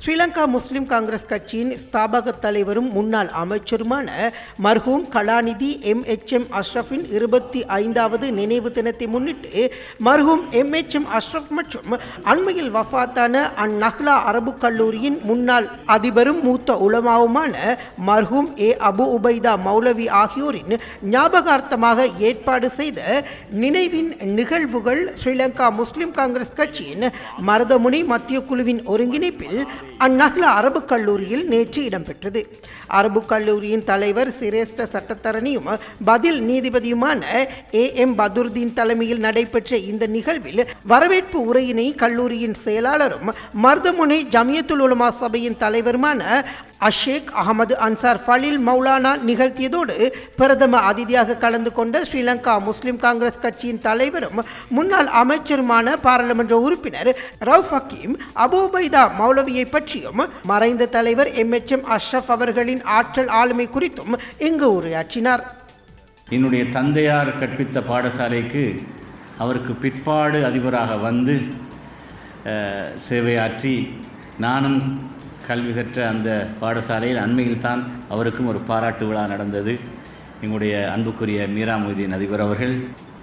ஸ்ரீலங்கா முஸ்லிம் காங்கிரஸ் கட்சியின் ஸ்தாபக தலைவரும் முன்னாள் அமைச்சருமான மர்ஹூம் கலாநிதி MHM அஷ்ரஃபின் 25வது நினைவு தினத்தை முன்னிட்டு மர்ஹூம் MHM அஷ்ரஃப் மற்றும் அண்மையில் வஃபாத்தான அந்நஹ்லா அரபு கல்லூரியின் முன்னாள் அதிபரும் மூத்த உலமாவுமான மர்ஹூம் அபு உபைதா மௌலவி ஆகியோரின் ஞாபகார்த்தமாக ஏற்பாடு செய்த நினைவின் நிகழ்வுகள் ஸ்ரீலங்கா முஸ்லிம் காங்கிரஸ் கட்சியின் மருதமுனை மத்திய குழுவின் ஒருங்கிணைப்பில் அந்நஹ்லா அரபு கல்லூரியில் நேற்று இடம்பெற்றது. அரபு கல்லூரியின் தலைவர் சிரேஷ்ட சட்டத்தரணியும் பதில் நீதிபதியுமான AM பதுர்தீன் தலைமையில் நடைபெற்ற இந்த நிகழ்வில் வரவேற்பு உரையினை கல்லூரியின் செயலாளரும் மருதமுனை ஜமியத்துல் உலமா சபையின் தலைவருமான அஷேக் அகமது அன்சார் ஃபலீல் மௌலானா நிகழ்த்தியதோடு பிரதம அதிதியாக கலந்து கொண்ட ஸ்ரீலங்கா முஸ்லிம் காங்கிரஸ் கட்சியின் தலைவரும் முன்னாள் அமைச்சருமான பாராளுமன்ற உறுப்பினர் ரவுஃப் ஹக்கீம் அபு உபைதா மௌலவியை பற்றியும் மறைந்த தலைவர் MHM அஷ்ரஃப் அவர்களின் ஆற்றல் ஆளுமை குறித்தும் இங்கு உரையாற்றினார். என்னுடைய தந்தையார் கற்பித்த பாடசாலைக்கு அவருக்கு பிற்பாடு அதிபராக வந்து சேவையாற்றி நானும் கல்வி கற்ற அந்த பாடசாலையில் அண்மையில் தான் அவருக்கும் ஒரு பாராட்டு விழா நடந்தது. எங்களுடைய அன்புக்குரிய மீரா மொய்தீன் அதிபர் அவர்கள்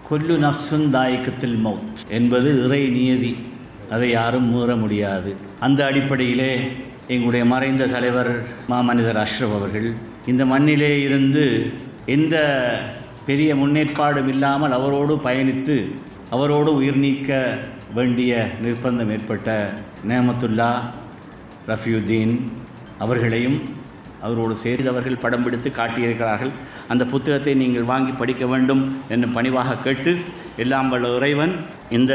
கொல்லு நஃப்சுன் தாயிக்கத்தில் மௌத் என்பது இறை நியதி, அதை யாரும் மீற முடியாது. அந்த அடிப்படையிலே எங்களுடைய மறைந்த தலைவர் மாமனிதர் அஷ்ரஃப் அவர்கள் இந்த மண்ணிலே இருந்து எந்த பெரிய முன்னேற்பாடும் இல்லாமல் அவரோடு பயணித்து அவரோடு உயிர் நீக்க வேண்டிய நிர்பந்தம் ஏற்பட்ட நேமத்துல்லா ரஃபியுத்தீன் அவர்களையும் அவரோடு சேர்ந்து அவர்கள் படம் பிடித்து காட்டியிருக்கிறார்கள். அந்த புத்தகத்தை நீங்கள் வாங்கி படிக்க வேண்டும் என்று பணிவாக கேட்டு, எல்லாம் வல்ல இறைவன் இந்த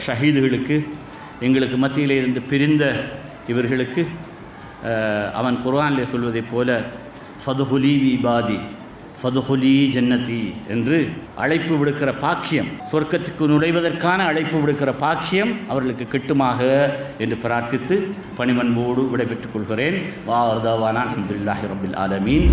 ஷஹீதுகளுக்கு எங்களுக்கு மத்தியிலே இருந்து பிரிந்த இவர்களுக்கு அவன் குர்ஆனிலே சொல்வதைப் போல ஃபதுஹுலி விபாதி ஃபதுஹுலி ஜன்னதி என்று அழைப்பு விடுக்கிற பாக்கியம், சொர்க்கத்துக்கு நுழைவதற்கான அழைப்பு விடுக்கிற பாக்கியம் அவர்களுக்கு கிட்டுமாக என்று பிரார்த்தித்து பணிமன்போடு விடைபெற்றுக் கொள்கிறேன். வா அர்தாவானா அல்ஹம்துலில்லாஹி ரப்பில் ஆலமீன்.